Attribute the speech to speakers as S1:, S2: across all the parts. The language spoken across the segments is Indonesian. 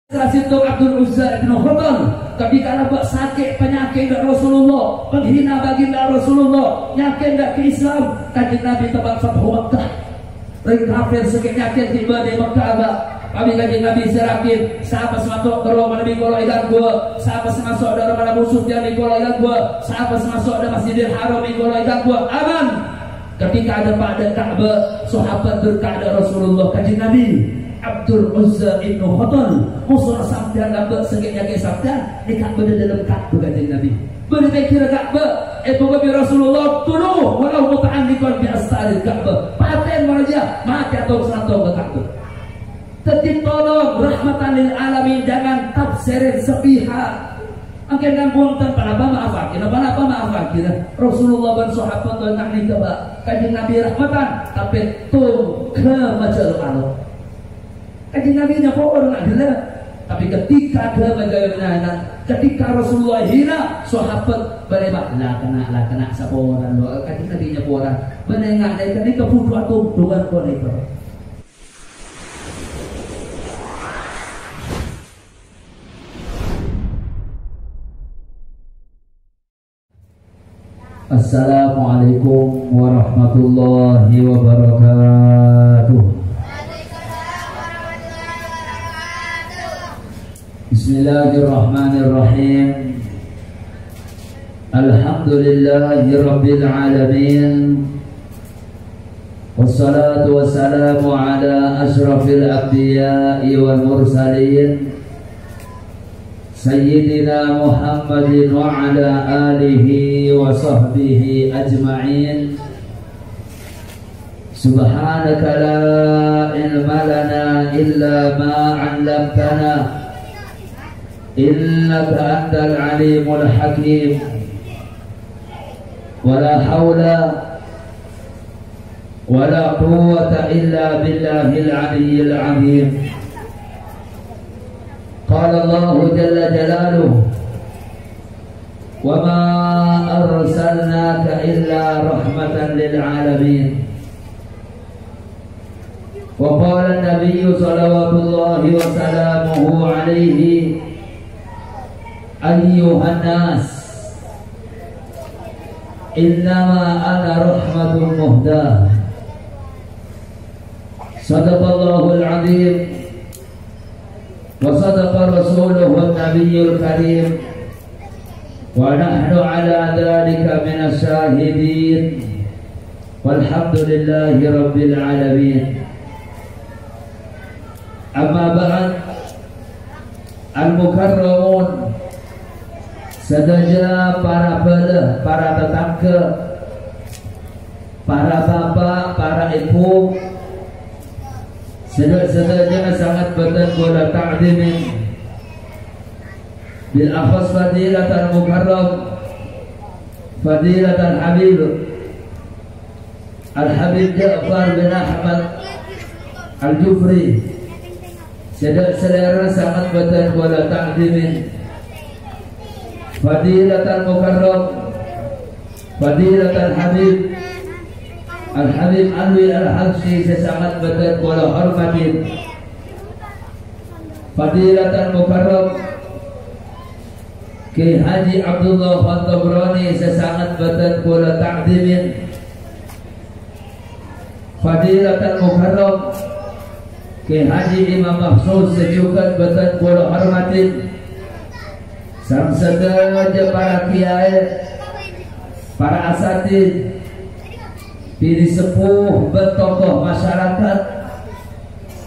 S1: Situ Abdul Uzza bin Khattab ketika nampak sakit penyakit dari Rasulullah, penghina baginda Rasulullah, nyakit dari ke Islam, kanjeng Nabi tempat Fathu Makkah. Ring kafir sakit nyakit tiba di Makkah. Kami kanjeng Nabi serakin sahabat semasuk ke rumah Nabi kalau ikan gua, sahabat semasuk dari mana musuh dia ni kalau ikan gua, sahabat semasuk dari Masjidil Haram ni kalau ikan gua aman. Ketika ada pada Ka'bah, sahabat berkata Rasulullah kanjeng Nabi Abdul Uzza bin Khattab musuh sampean dapat segala ke sampean di Ka'bah dalam Ka'bah kanjeng Nabi. Berpikir Ka'bah Nabi Rasulullah tuluh walau muta'alliqan bi astaril Ka'bah. Paten maraja maka atau satu ke Ka'bah. Tetap tolong rahmatan lil alamin, jangan tafsirin sepihak. Angkat nanggung tanpa apa maafakin, apa maafakin. Rasulullah dan sahabat dan nak nikah kanjeng Nabi rahmatan tapi tung ke majal Allah. Kanjeng Nabi nya kok orang ada, tapi ketika ada bagaimana, ketika Rasulullah hina, sahabat berebak lah kena saporan doa. Kanjeng Nabi nya orang menengah dari ketika budu atau doan kau itu. Assalamualaikum warahmatullahi wabarakatuh. Bismillahirrahmanirrahim. Alhamdulillahi rabbil alamin. Wassalatu wassalamu ala ashrafil anbiya'i wal mursalin Sayyidina Muhammadin wa ala alihi wa sahbihi ajma'in. Subhanaka la ilma lana illa ma 'allamtana innaka antal alimul hakim. Wala hawla wala quwwata illa billahil aliyyil azim. Qala Allahu jalla jalaluhu wa ma arsalnaka illa rahmatan lil alamin. Wa qala an-nabiyyu sallallahu wa salamuhu alaihi ayyuhan nas innama ana rahmatun muhdah. Sadaqallahul azim wa sadaqa rasuluhu an-nabiyyul karim wa nahnu ala dhalika minas syahidin walhamdulillahi rabbil alamin. Amma ba'd, al-mukarramun, sedaya para bela, para tetangga, para bapak, para ibu, sedaya sangat betul bola ta'zimin bil akhas fadilatan mukarram fadilatan habib al-habib Ja'far bin Ahmad al-Jufri. Sedaya sangat betul bola ta'zimin fadilatan mukarram fadilatan habib Al-Habib Alwi Al-Habsyi, sesangat betul bola hormatin fadilatan mukarram Ki Haji Abdullah Al-Tabrani, sesangat betul bola ta'zimin fadilatan mukarram Ki Haji Imam Mahsus, sejukat betul bola hormatin sang sedaya para kiai, para asatid, diri sepuh bertokoh masyarakat,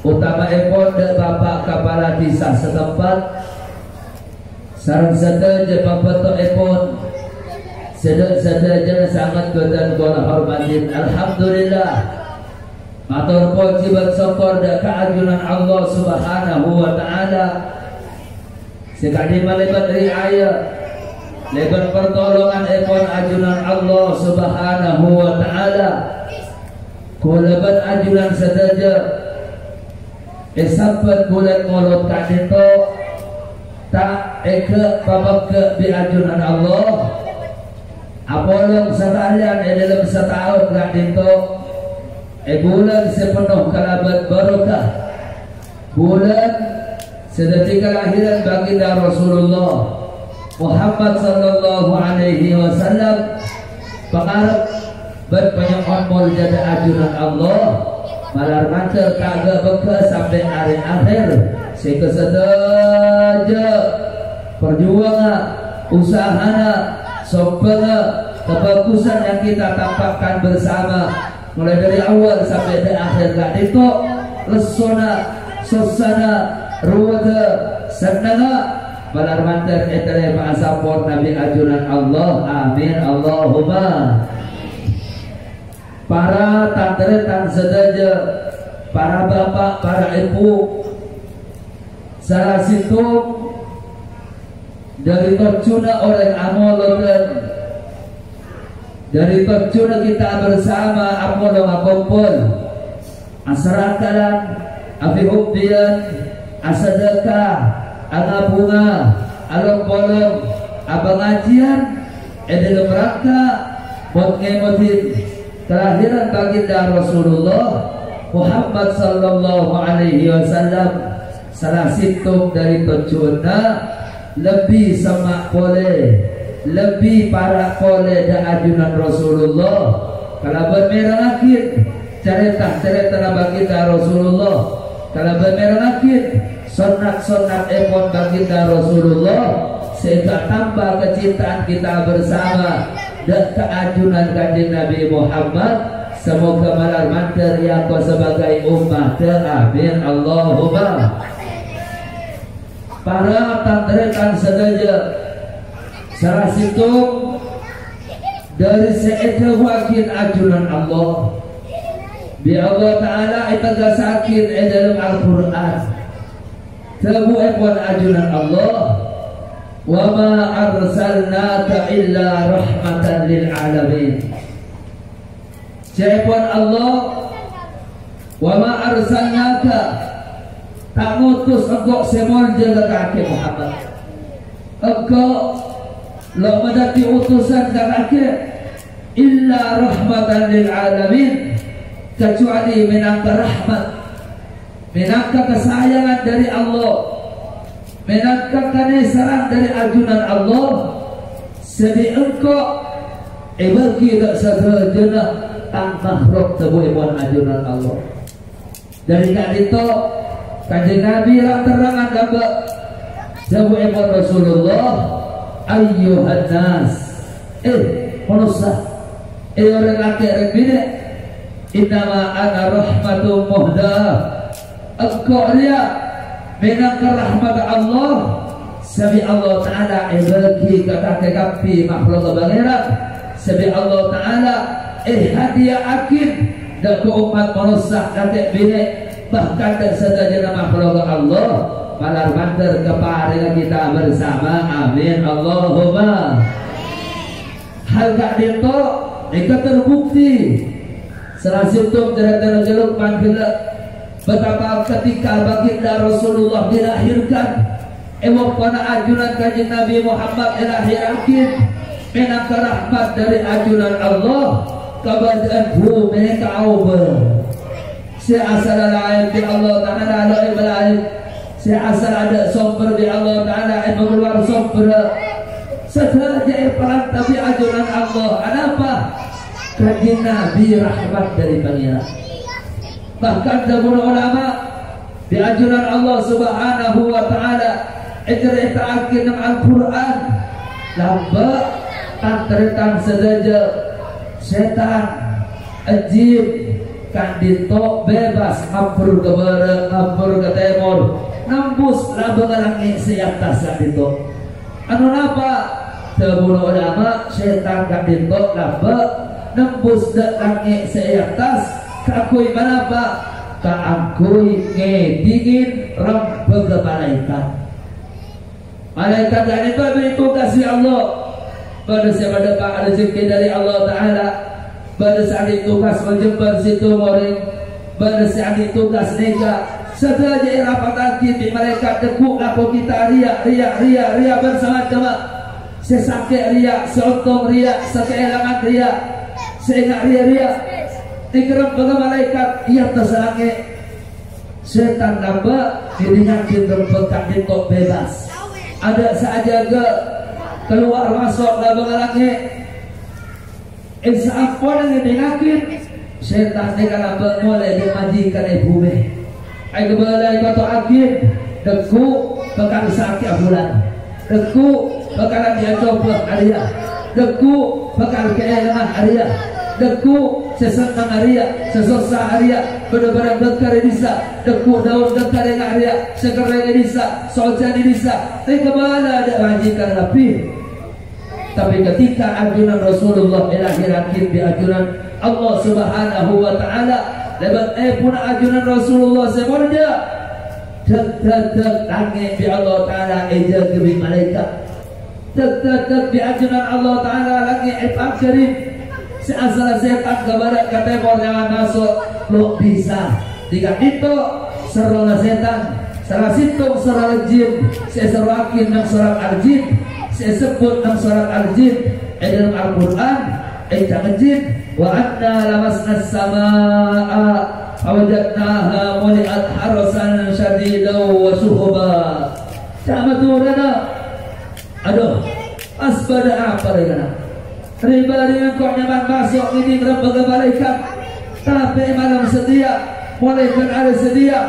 S1: utama epon dan bapak kepala desa setempat, sarang sedaya bapak epon, sedaya sangat bedan bola hormatin. Alhamdulillah, matur puji bersyukur dan keagungan Allah Subhanahu wa taala. Sekali melebat riayah, lebat pertolongan epon ajunan Allah Subhanahu wa ta'ala. Kulebat ajunan sedaja esapat bulan mulut kadito tak eke babak ke bi ajunan Allah. Apolong sekalian dalam setahun kadito bulan sepenuh kalabat barokah, bulan sedetik kelahiran baginda Rasulullah Muhammad sallallahu alaihi wasallam pengarap berpenyokon muljada ajunan Allah malar mancer kagak bekas sampai hari akhir sehingga sedaja perjuangan usahana sopena kebagusan yang kita tampakkan bersama mulai dari awal sampai di akhir gak itu lesona sosana ruwada senanga balar manter etere support Nabi ajunan Allah amin Allahumma. Para tantretan sedaja, para bapak, para ibu salah situ dari tercuna oleh amolodan dari tercuna kita bersama amolong kumpul asrakalan afihubdian asadaka aga bunga, along bolong, abangajian, dalam rangka buat ngemotin kelahiran baginda Rasulullah Muhammad sallallahu alaihi wasallam. Salah situng dari tujuannya lebih semak boleh, lebih para boleh dan ajunan Rasulullah. Kalau bermerah akhir, cerita baginda Rasulullah. Kalau bermerah akhir, sunat-sunat epon baginda Rasulullah sehingga tambah kecintaan kita bersama dan keajunan kanjeng Nabi Muhammad. Semoga malar manter ya kau sebagai umat amin Allahumma. Para tantretan sedaja salah situ dari seekor wakil ajunan Allah bi Allah Ta'ala itaga sakit dalam Al-Quran tabu ekwan ajunan Allah wa ma arsalnaka illa rahmatan lil alamin. Ekwan Allah wa ma arsalnaka tak ngutus engkau semua jaga kaki Muhammad engkau lo menjadi utusan kaki illa rahmatan lil alamin kecuali minangka rahmat, minangka kesayangan dari Allah, minangka kenesaran dari ajunan Allah. Sebi engkau bagi tak sejenak tang makhluk tebu ibuan ajunan Allah. Dari kat itu kanjeng Nabi lah terangan dapat tebu ibuan Rasulullah ayyuhan nas manusia orang laki orang bini innama ana rahmatu muhdah engkau dia minangka rahmat Allah sabi Allah Ta'ala bagi kata kapi makhluk bangeran sabi Allah Ta'ala hadiah akid dan ke umat manusia kata bini bahkan dan sedaja makhluk Allah malar manter keparingan kita bersama amin Allahumma. Hal kak itu mereka terbukti selasitum jarak jaluk panggila betapa ketika baginda Rasulullah dilahirkan pada ajunan kanjeng Nabi Muhammad dilahirkan menangka rahmat dari ajunan Allah kebadan mereka awal si asal lain di Allah Ta'ala lain belain si asal ada sumber di Allah Ta'ala yang mengeluar sumber setelah jadi pelan tapi ajunan Allah ada apa? Kanjeng Nabi rahmat dari pangeran. Bahkan zaman ulama di ajunan Allah Subhanahu wa Ta'ala cerita akhir Al-Quran lamba tantretan sedaja setan ajib kan ditok bebas ngapur ke barat ngapur ke timur nembus laba langit siap tasat ditok anu napa zaman ulama setan kan ditok laba nembus dak langit seatas kakui mana pak kakui ngedingin rambut malaikat malaikat dan itu kasih Allah pada siapa dapat rezeki dari Allah Ta'ala pada saat tugas menjembar situ moring pada saat tugas nega setelah jadi rapat lagi di malaikat dekuk laku kita ria bersama-sama sesakit ria seotong ria sekeelangan ria sehingga ria dikerap pada malaikat ia tersange setan nambah diringakin berpekat di tok bebas. Ada saja ke keluar masuk dalam langit. Insya Allah yang diringakin setan dengan nambah mulai dimajikan bumi. Ayo balai kata akhir deku pekan sakit bulan. Deku pekan dia coba Arya. Deku pekan keelangan Arya. Deku sesenang Arya, sesusah Arya, benar-benar dekar Inisa, deku daun dekar dengan Arya, sekarang Inisa, sojan Inisa, kemana ada majikan lebih. Tapi ketika ajunan Rasulullah ilahi di ajunan Allah Subhanahu wa Ta'ala, lebat pun ajunan Rasulullah semuanya, tek langit di Allah Ta'ala eja kebih malaikat, tek di ajunan Allah Ta'ala langit akhirin. Seasal setan kebarat kata jangan masuk lo bisa jika itu serala setan salah situ serala jin seserakin nang surat al-jin sesebut nang surat al-jin dalam Al-Quran jangan jin wa anna lamasna as-samaa awajadnaha muli'at harasan syadidan wa suhuba sama turana aduh asbada apa lagi riba kau nyaman masuk ini berbagai malaikat, tapi malam sedia, malaikat ada sedia,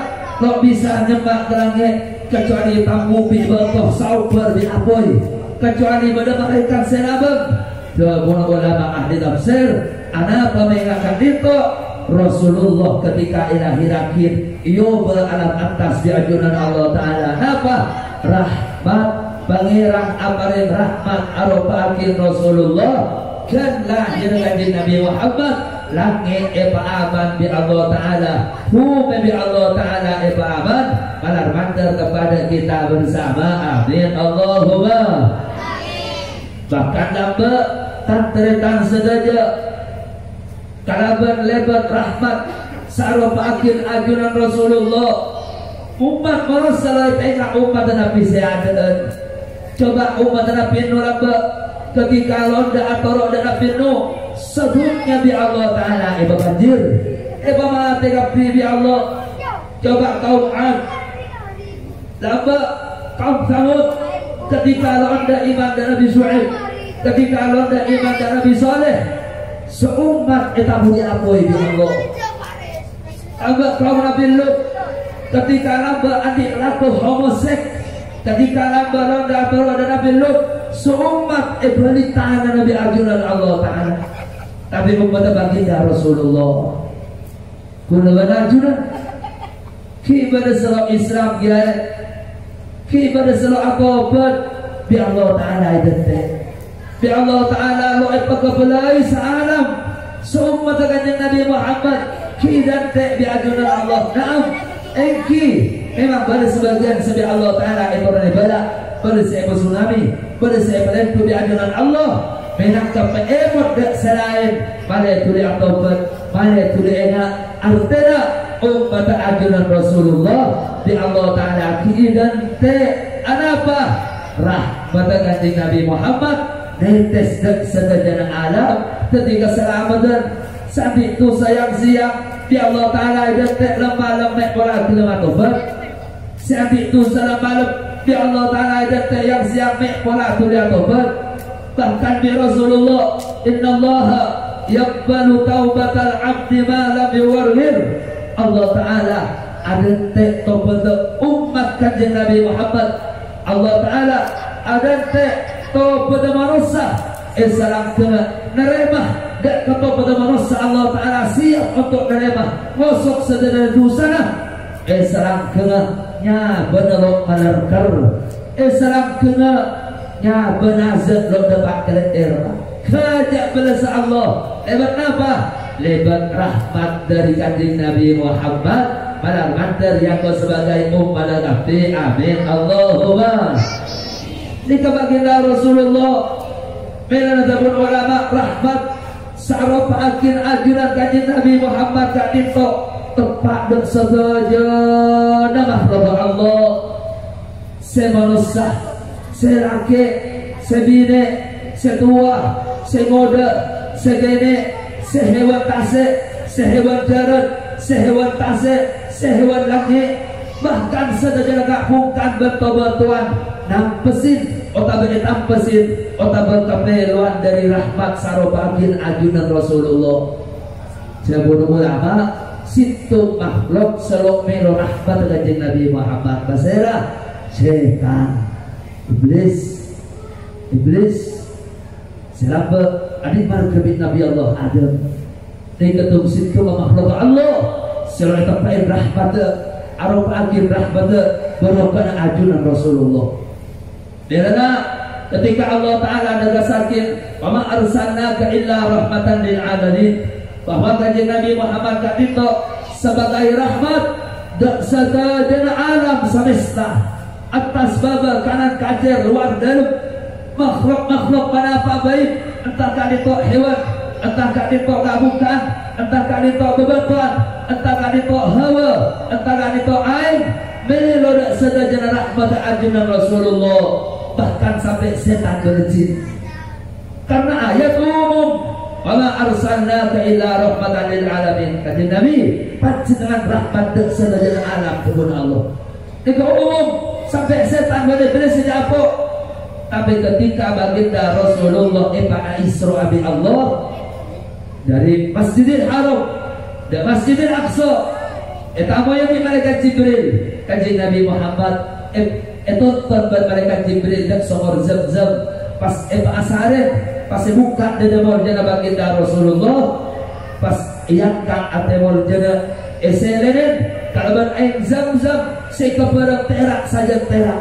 S1: kau bisa nyemak ke langit kecuali tamu bibelah sauber di apoi, kecuali pada malaikat senabeng. Semua ulama ahli tafsir, anak mengingatkan itu Rasulullah ketika ilahi akhir, iyo beralam atas di ajunan Allah Taala. Apa? Rahmat. Pangeran aparin rahmat aropakin Rasulullah dan lahir kanjeng Nabi Muhammad langit aman bi Allah Ta'ala bumi bi Allah Ta'ala aman malar mantar kepada kita bersama amin Allahumma bahkan nambah tanteretan sedaja kalaban lebat rahmat saropakin ajunan Rasulullah umat merasa tengah umat Nabi seadan. Coba umat Nabi Nuh ketika londa atau roda Nabi Nuh sebutnya bi Allah Ta'ala banjir mati Nabi bi Allah. Coba kaum Ad lamba kaum Samud ketika londa iman dan Nabi Syuaib ketika londa iman dan Nabi Saleh seumat etamu diapoi bi Allah. Lamba kaum Nabi Lut ketika lamba adik laku homoseks ketika lamba londa atau roda Nabi Lut seumat balita Nabi ajunan Allah Ta'ala tapi umat baginda Rasulullah kuna ajunan kibadah salam Islam ya kibadah salam akobat bi Allah Ta'ala idente bi Allah Ta'ala lo ipakabelai sa'alam seumat kanjeng Nabi Muhammad kidante bi ajunan Allah naam engki memang pada sebagian sebi Allah Ta'ala itu orang ibadah pada sebuah tsunami pada sebuah itu di ajaran Allah menangkap emot dan selain pada itu di atobat pada itu di enak artinya umat ajaran Rasulullah di Allah Ta'ala dan apa rahmat kanjeng Nabi Muhammad netes dan sedajan alam ketika selamatan saat itu sayang siang di Allah Ta'ala dan lemah-lemah pola kelemahan tobat saat itu salam malam di Allah Ta'ala dan yang siang mek pola kuliah tobat bahkan di Rasulullah innallaha yaqbalu taubatal abdi ma lam yuwarhir Allah Ta'ala ada tek tobat umat kanjeng Nabi Muhammad Allah Ta'ala ada tek tobat manusia salam kena neremah dan tobat manusia Allah Ta'ala siap untuk neremah ngosok sedana dosana salam kena nya benelok malarkar salam kena nya benazat lo dapat keleter kajak belas Allah lebat apa lebat rahmat dari kanjeng Nabi Muhammad malar mantar yang kau sebagai umat Nabi amin Allahumma ini kebaginda Rasulullah menadabun ulama rahmat saraf akhir ajuran kanjeng Nabi Muhammad kadito tepat dan sedaja nama Allah semanusia selaki sebine setua semoda segene sehewan tasik sehewan darat sehewan tasik sehewan langit bahkan sedaya bukan betul-betulan nampesin otabe tampesin otabe kapeluan dari rahmat sarobagin ajunan Rasulullah. Sebuah ulama situ makhluk selok melo rahmat kanjeng Nabi Muhammad basera setan iblis selapa adik markabit Nabi Allah Adam ini ketum situ makhluk Allah selok tapain rahmat arop akhir rahmat berokana ajunan Rasulullah. Karena ketika Allah Ta'ala negasarkan wa ma arsalnaka illa rahmatan lil alamin, bahwa kanjeng Nabi Muhammad itu sebagai rahmat dan segenap alam semesta atas baba kanan kacer luar dalam makhluk-makhluk pada apa baik entah itu hewan entah itu kabukan entah itu bebetuan entah itu hawa entah itu air melod segenap rahmat ajunan Rasulullah, bahkan sampai setan berjin. Karena ayat umum wa ma arsalnaka illa rahmatan lil alamin, kata Nabi panjenengan rahmat dan segenap alam kebun Allah. Itu umum sampai setan beres apa. Tapi ketika baginda Rasulullah pada Isra bi Allah dari Masjidil Haram dan Masjidil Aqsa, itu apa yang malaikat Jibril kanjeng Nabi Muhammad itu tempat malaikat Jibril dan sumur Zam-Zam pas asare pas buka dada morjana baginda Rasulullah pas iangkan ate morjana eselenen kalaban air Zam-Zam sekeperang terak saja terak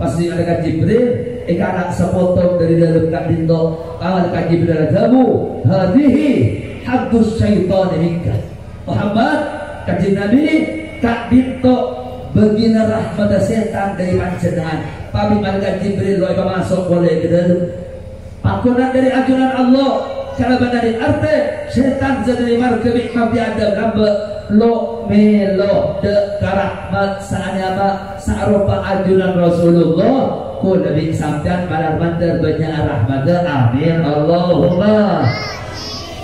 S1: pas di malaikat Jibril anak sepotong dari dalam kandinto malaikat Jibril kamu hadihi haddus syaitan minka Muhammad kanjeng Nabi kak dinto begina rahmat setan dari panjenengan. Pami malaikat Jibril loe masuk boleh ke dalam pakunan dari ajunan Allah. Kalau dari arti setan jadi markebi mabi ada gambar lo melo de rahmat saanyama sarupa ajunan Rasulullah ku nabi sampean pada mandar banyak rahmat. Amin Allahumma.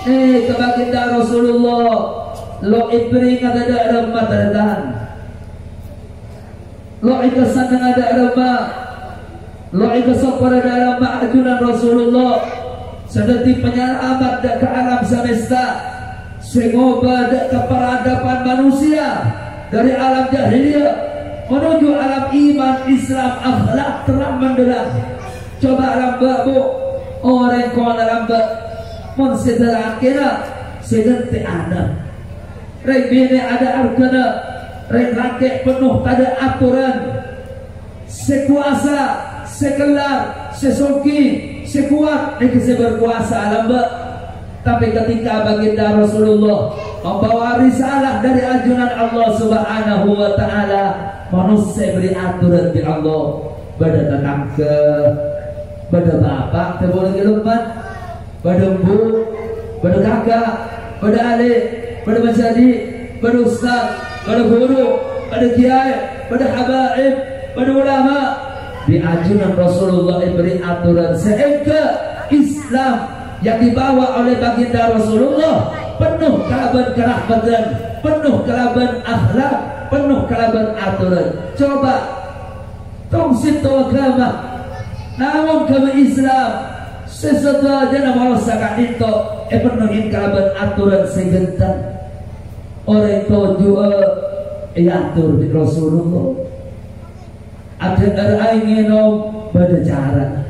S1: Kebaginda Rasulullah lo ibri kada rahmat dan lo ikasan dengan ada arama, lo ikasan pada arama ajunan Rasulullah seperti penyelamat ke alam semesta, sengoba ke peradaban manusia dari alam jahiliyah menuju alam iman Islam akhlak terang menderang. Coba alam babu orang kau alam bab mensedera kira sedente ada, rebene ada arkana. Rakyat penuh pada aturan sekuasa, sekelar, sesoki, sekuat dikasih berkuasa lamba. Tapi ketika baginda Rasulullah membawa risalah dari ajunan Allah Subhanahu wa Ta'ala, manusia beri aturan di Allah. Pada tetangga, pada bapak, boleh dilupat, pada bu, pada kakak, pada adik, pada menjadi, pada ustaz, pada guru, pada kiai, pada habaib, pada ulama. Di ajunan Rasulullah diberi aturan sehingga Islam yang dibawa oleh baginda Rasulullah penuh kelaban kerahmatan, penuh kelaban akhlak, penuh kelaban aturan. Coba tong situ agama namun kami Islam sesuatu aja nama rasakan itu penuhin kelaban aturan segentan. Orang tujuh atur di Rasulullah. Ada air minum pada cara,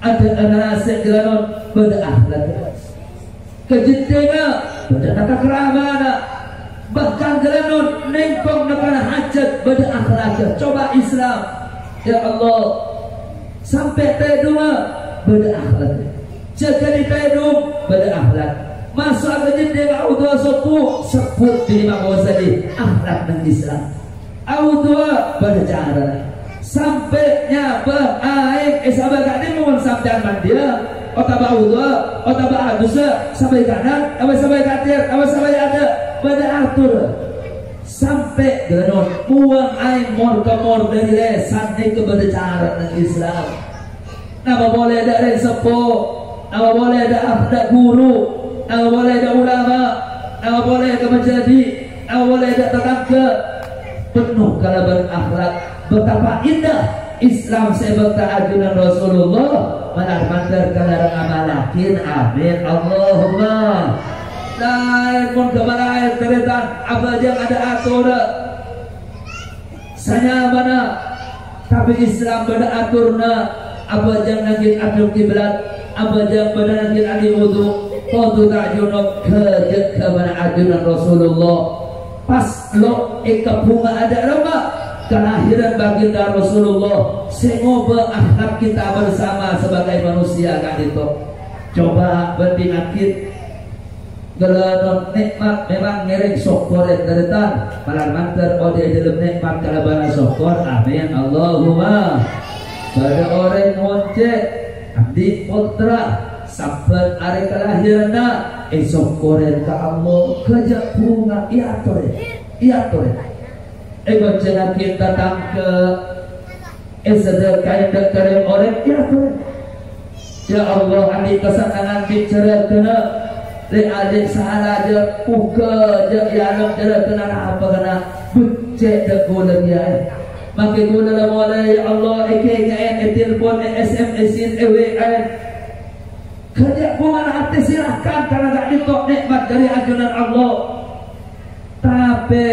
S1: ada nasi geranon pada akhlak, kejentenga pada tata keramana, bahkan geranon nengkong nekana hajat pada akhlak. Coba Islam, ya Allah, sampai tedua pada akhlak, jaga di tedum pada akhlak. Masuk ke jendela auto sebut di Imam Ghazali akhlak dan Islam. Auto pada cara sampai nyaba aing sahabat kadi mun sabdan mandia otaba auto otaba adusa sampai kanan sampai katir sampai ada pada atur sampai genon buang aing mor ke mor dari lesan ke pada cara dan Islam. Nama boleh dari sepuh, nama boleh ada guru, nama boleh ada ulama, nama boleh ada menjadi, awal ada datang ke penuh kalaban akhlak. Betapa indah Islam sebab ajunan Rasulullah malah mantar kalarang amalakin. Amin Allahumma. Lain pun kemana teretan apa yang ada atur saya mana tapi Islam pada aturna apa yang nangin atur kiblat apa yang pada nangin adi wudu kau tak junub ke mana ajunan Rasulullah pas lo bunga ada apa kelahiran baginda Rasulullah semoga akhlak kita bersama sebagai manusia kan itu coba berpenyakit kalau nikmat memang ngereng syukur teretan malah mantar ode dalam nikmat kalabana syukur. Amin Allahumma. Pada orang ngoncek abdi putra sampai hari kelahiranna syukurin ke Allah kejak bunga iya tore baca kita datang ke sedekah yang orang iya tore ya Allah adik kesenangan bicara kena adik salah aja puka aja ya alam jala kena apa kena becek dak gula dia makin gula la mulai ya Allah eke telepon SMS WA kerja bunga hati silahkan karena tak ditok nikmat dari ajunan Allah tapi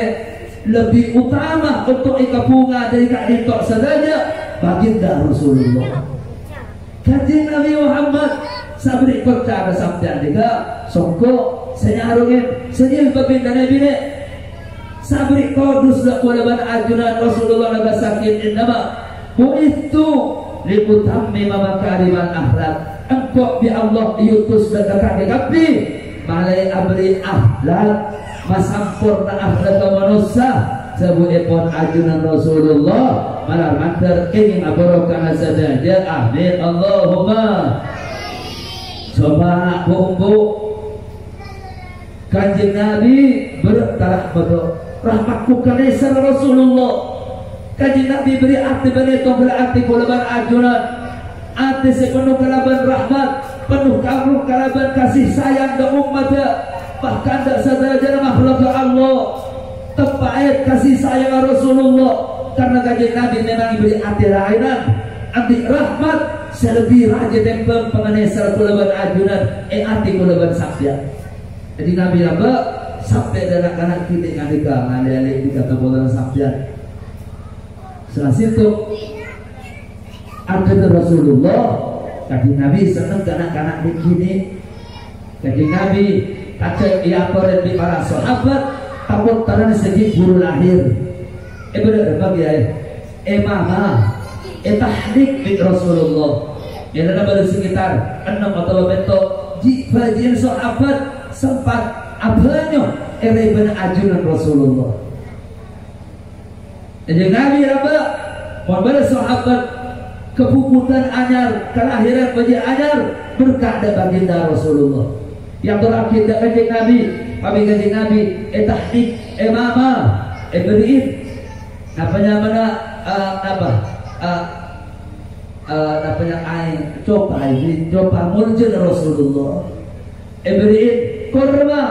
S1: lebih utama untuk ika bunga dari kak ditok saja baginda Rasulullah kajian Nabi Muhammad sabri kota sabda juga songko saya arungin saya babinda Nabi ne sabri kodus dak walaban ajunan Rasulullah naga sakit innama itu liputammi makarimal akhlak engkau bi Allah diutus dekat kapi malai abri akhlak masampurna akhlak manusia sebutipun ajunan Rasulullah malah mantar ingin abarokah saja. Amin Allahumma. Coba bumbu Kanjeng Nabi bertarah betul rahmatku kanisar Rasulullah. Kanjeng Nabi beri arti beneto berarti kulaban ajunan arti sepenuh kalaban rahmat penuh kamu kalaban kasih sayang dan umatnya bahkan tak saja makhluk Allah terpait kasih sayang Rasulullah karena Kanjeng Nabi memang diberi arti lainan arti rahmat selebih raja tempel pengenesar kulaban ajunan arti kulaban sabda. Jadi Nabi apa sampai dalam kanak kita ngadika ngadali di kata bola sabda. Setelah situ ada Rasulullah Kanjeng Nabi senang kanak-kanak di sini. Kanjeng Nabi kacau ia pernah di para sahabat takut tanah segi guru lahir. Benar bagi mama tahnik bin Rasulullah yang ada pada sekitar 6 atau betul bagian sahabat sempat abahnya ben ajunan Rasulullah. Jadi Nabi apa pada sahabat kepuputan anyar kelahiran bagi anyar berkah ada baginda Rasulullah yang terakhir dari Kanjeng Nabi kami Kanjeng Nabi tahnik mama beriin apanya mana namanya air coba muncul Rasulullah beriin korma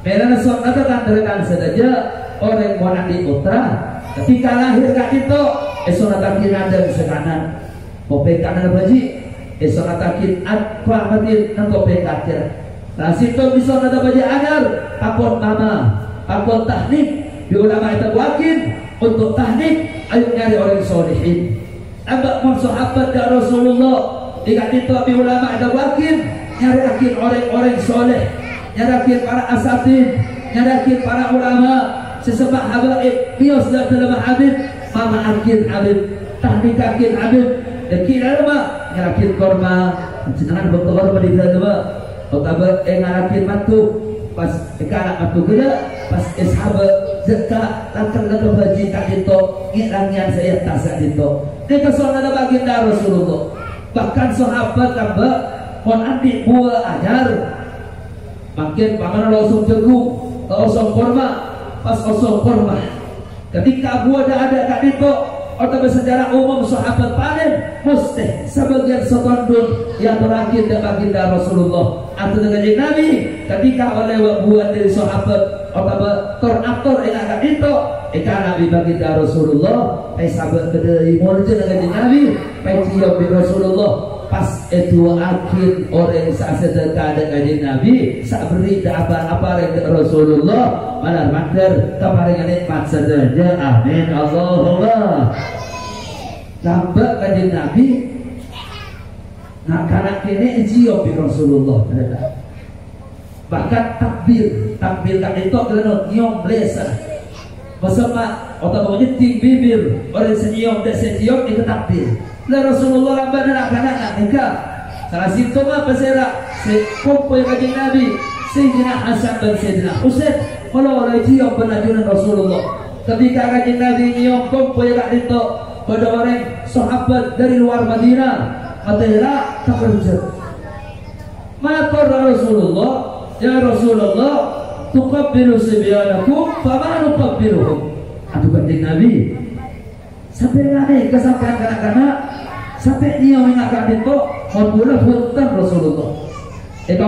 S1: merana sok katakan terekan saja orang orang di putra ketika lahir kak itu esok kiri ada di sekanan kopek kanan baji esok kiri apa batin dan kopek kiri nah situ bisa ada baji agar takut mama takut tahnik di ulama itu wakil untuk tahnik ayo nyari orang solehin abak sahabat ya Rasulullah jika itu di ulama ada wakil nyari akhir orang-orang soleh nyari akhir para asatid nyari akhir para ulama sesebab habaib pios dan dalam habib mama akhir habib tahnik akhir habib dan kira apa nyari akhir korma jangan betul korma di dalam otak akhir matu pas ikan matu gede pas sahabat zakat lakukan haji tak itu ngilangian saya tak itu dia kesoalnya ada baginda Rasulullah bahkan sahabat tambah mon anti buah ajar makin paman langsung jagung langsung korma pas langsung korma ketika buah ada kat itu atau bersejarah umum sahabat panen mesti sebagian setondun yang terakhir dari baginda Rasulullah atau dengan Nabi ketika oleh buah dari sahabat aktor enak kat itu ikan Nabi baginda Rasulullah sahabat kedai murja dengan Nabi cium di Rasulullah pas itu akhir orang sedekah dengan Nabi sak beri apa dengan Rasulullah malah mater keparingan nikmat sedaya amin Allahumma sampai kajian Nabi nah karena kini cium di Rasulullah bahkan takbir kan itu kena nyium lesa bersama atau menyeting bibir orang senyum dan senyum itu takbir lah Rasulullah lambat anak-anak nikah salah simptom apa saya sekumpul kajian Nabi Sayyidina Hasan dan Sayyidina Husain kalau orang cium penajunan Rasulullah ketika kajian Nabi nyium kumpul itu pada orang sahabat dari luar Madinah matera terkejut maka Rasulullah ya Rasulullah tuqabbilu sibyanakum fama nuqabbiluhum aduh kanjeng Nabi sampai ngane kesampaian kanak-kanak sampai dia mengaku itu pula punten Rasulullah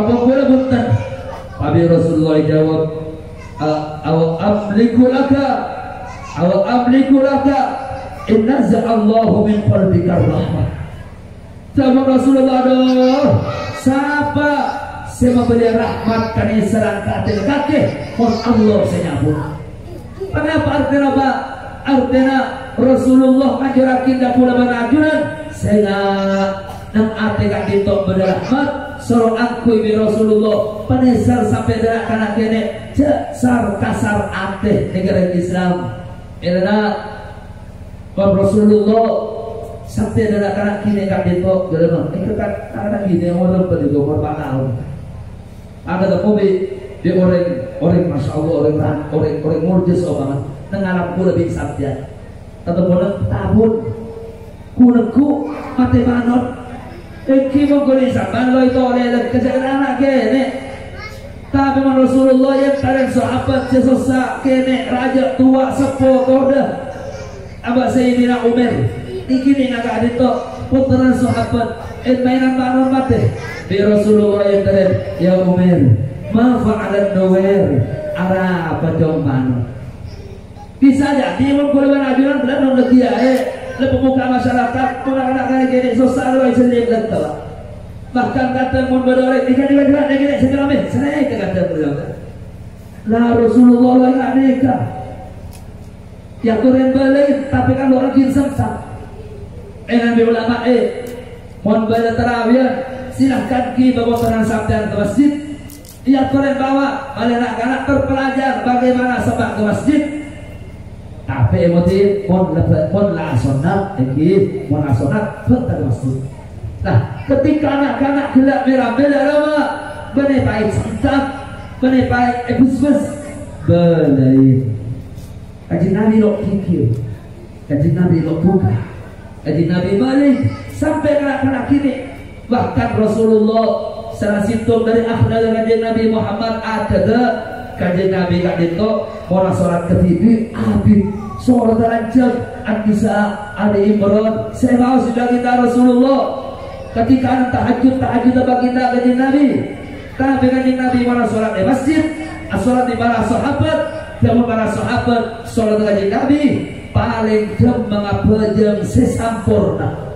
S1: pula punten tapi Rasulullah jawab aw amliku laka inna za'allahu min qalbika rahmah sama Rasulullah aduh siapa saya memberi rahmat karena serang kaki pun Allah saya nyambut kenapa artinya apa? Artinya Rasulullah menjurakin dan pula menajuran saya nang arti kaki itu beri rahmat suruh aku ibi Rasulullah penesar sampai dalam kanak kene cesar kasar ateh negara Islam ilana Rasulullah sampai dalam kanak kene kaki itu dalam itu kan anak gini orang berdoa berpanau ada tapi dia orang masya Allah orang murjis banget nengarap ku lebih sabda atau boleh tabun kuneku mati manot iki mengkuli saban lo itu oleh kejadian anak kene tapi Rasulullah yang tarik sahabat sesosa kene raja tua sepuh koda abah Sayyidina Umar iki nih agak adito putra sahabat mainan manot mati di Rasulullah yang tarik ya Umar ma fa'alat nuwair ara apa jombano bisa jadi mengkuliban ajuran benar non dia le pemuka masyarakat penganak-anak gini sosial lo sendiri betul bahkan kata mun berdorek ikan juga gini sekarang saya kata beliau lah Rasulullah lagi aneka ya turun balik tapi kan orang kinsam Nabi ulama mun balik tarawih silahkan ki bawa terang sabda ke masjid ia turun bawa anak-anak terpelajar bagaimana sebab ke masjid tapi emosi pun la sonat iki pun la sonat pun ke masjid nah ketika anak-anak gelap merah lama benih baik santap benih baik ebus benih kaji Nabi lo kikir kaji Nabi lo buka kaji Nabi balik sampai anak-anak kini bahkan Rasulullah salah situ dari akhlak kajian Nabi Muhammad ada kajian Nabi kat itu orang sholat ketiga habis sholat lanjut An-Nisa Ali Imran saya mau sudah kita Rasulullah ketika tahajud baginda kajian Nabi tapi kajian Nabi orang sholat di masjid sholat di para sahabat dan para sahabat sholat kajian Nabi paling jam mengapa jam sesampurna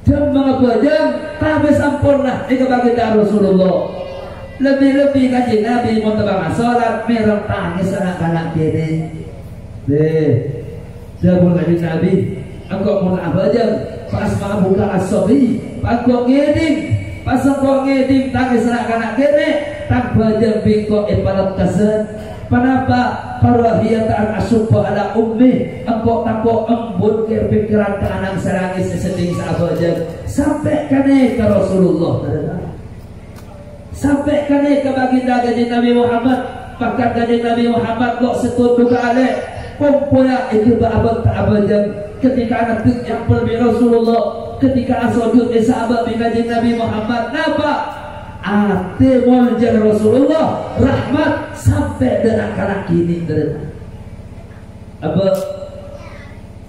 S1: jam mengapa jam tapi sempurna ini baginda Rasulullah lebih-lebih kajian Nabi mau tebang sholat merah tangis anak-anak kini jabul kajian Nabi aku mau apa jam pas buka asobi aku ngeding pas aku ngeding tangis anak-anak kini tak bajam bingko ibarat kaset kenapa farahiyatan asyufa ala ummi engkau embun ke pikiran ke anak serangis seseding sahabat sampai kane ke Rasulullah sampai kane ke baginda kajian Nabi Muhammad bahkan kajian Nabi Muhammad kok setuju ke ale kumpulan itu berabad ketika anak yang perbi Rasulullah ketika asojud sahabat kajian Nabi Muhammad kenapa ate wajah Rasulullah rahmat sampai dengan kanak kini apa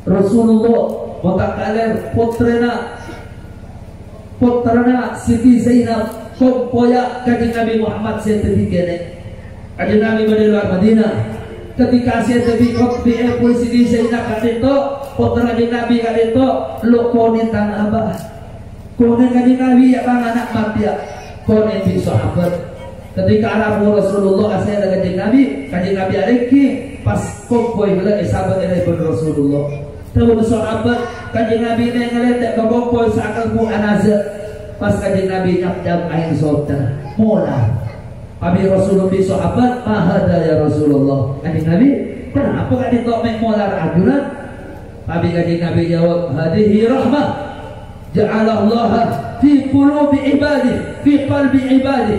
S1: Rasulullah maka kalian putrana Siti Zainab kompoya kajian Nabi Muhammad sertifikat Kanjeng Nabi di luar Madinah. Ketika saya tebi polisi di saya nak itu, putra Kanjeng Nabi kali itu, lu konin tanah abah. Konin Kanjeng Nabi ya bang anak mati ya. Konin di sahabat. Ketika Arabu Rasulullah asal ada Kanjeng Nabi aliki pas kompoi bela sahabat ini pun Rasulullah. Tahu sahabat Kanjeng Nabi ini ngeliat ke kompoi seakan ku anazah. Pas Kanjeng Nabi nyap air sota, mola. Abi Rasulullah bi sahabat, mahada ya Rasulullah. Kanjeng Nabi, kenapa kan ditok mek molar ajuran? Abi Kanjeng Nabi jawab, hadihi rahmah. Ja'alallah fi qulubi ibadi, fi qalbi ibadi.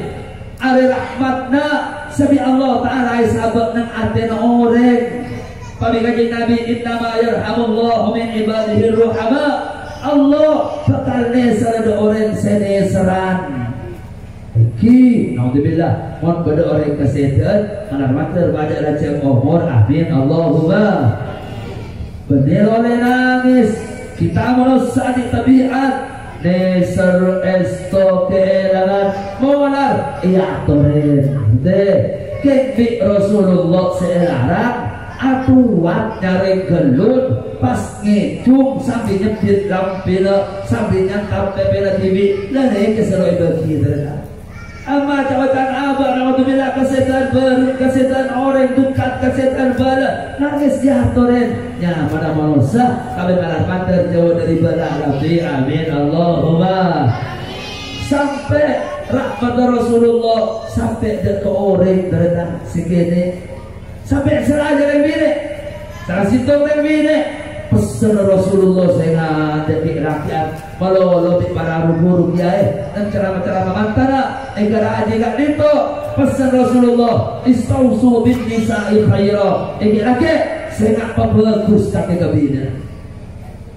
S1: Ari rahmatna sabi Allah taala sahabat nang atena orang. Abi Kanjeng Nabi, innama yarhamullahu min ibadihi ruhama. Allah bakal neser ada orang seneseran. Ki, naudzubillah, mohon pada orang kesehatan, anak mater pada raja umur, amin, Allahumma. Bener oleh nangis, kita menusa di tabiat, neser esto keelangan, molar, iya toren, deh, kebi Rasulullah selarang, atuan nyari gelut, pas ngecung sambil nyepit lampila, sambil nyantap pepela TV, lain keseru bagi terang. Amma jawatan abah naudzubillah kesehatan baru kesehatan orang dekat kesehatan bala nangis jatuhin nya pada manusia kami malah pantar jauh dari bala Rabbi amin Allahumma sampai rahmat Rasulullah sampai ke orang datang segini sampai seraja yang bini salah situ yang bini pesan Rasulullah saya jadi rakyat malu di para guru kiai dan ceramah-ceramah mantara egara aja gak dito pesan Rasulullah istausu bin nisa'i khaira laki saya ngapa bagus kaki kabina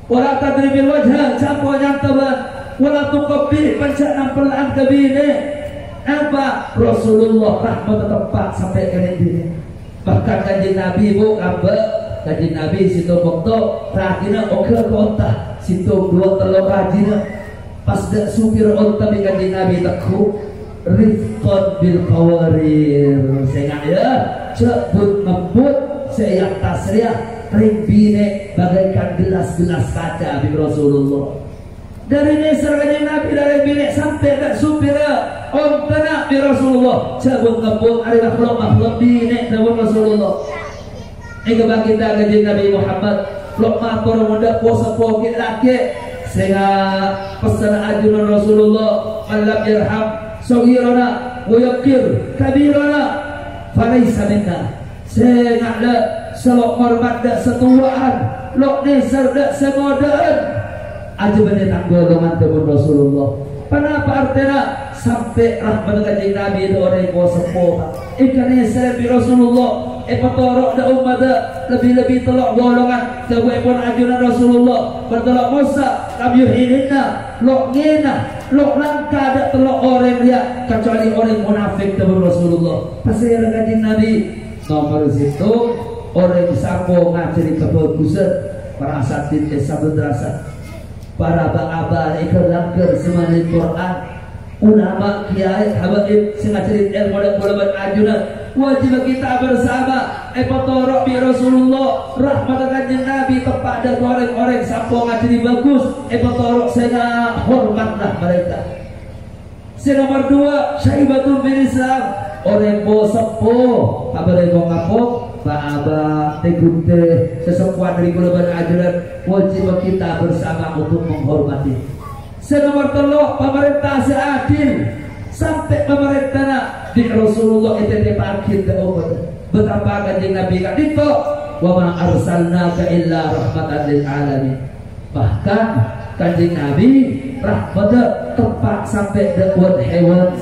S1: wala tadribil wajah campo nyantaban wala tuqabbi pancana pelan kabina apa Rasulullah rahmat tempat sampai ke ini bahkan Kanjeng Nabi bu abah Kanjeng Nabi situ waktu terakhirnya oke kota situ dua telur rajina pas dak supir onta di Kanjeng Nabi teku rifqan bil qawarir saya ya cebut ngebut saya tasriah rimbine bagaikan gelas-gelas kaca bi Rasulullah dari neser Kanjeng Nabi dari bilik sampai dak supir onta bi Rasulullah cebut ngebut ari makhluk bine dalam Rasulullah. Ika kita Kanjeng Nabi Muhammad lok matur muda puasa poke laki sehingga pesan ajunan Rasulullah malam irham sogirona wayakir kabirona falaysa minna sehingga ada selok hormat dak setuaan lok neser dak segodaan aja benetan golongan teman Rasulullah kenapa artinya sampai rahmat Kanjeng Nabi itu orang yang sepuh ikan neser bi Rasulullah petorok da umat lebih-lebih telok golongan jawa pun ajunan Rasulullah bertelok Musa kami hinina lok ngena lok langka ada telok orang dia kecuali orang munafik teman Rasulullah pasti ada Kanjeng Nabi nomor situ orang sampo ngajari kebagusan para asatid sabedrasat para ba'abah ikut langkar semani Quran ulama kiai habaib sing ngajarin ilmu dan ulama ajunan wajib kita bersama petorok bi Rasulullah rahmat Kanjeng Nabi tepat dan orang-orang sampo ngajari bagus petorok saya hormatlah mereka. Nomor 2 syaibatul bil Islam orang bo sepuh kabar ngo ngapok ba'aba tegute sesepuan dari ulama ajunan wajib kita bersama untuk menghormati. Nomor 3 pemerintah seadil sampai pemerintah di Rasulullah itu dipakai ke umat betapa Kanjeng Nabi kan itu wa ma arsalnaka illa rahmatan lil alamin bahkan Kanjeng Nabi rahmat tempat sampai ke hewan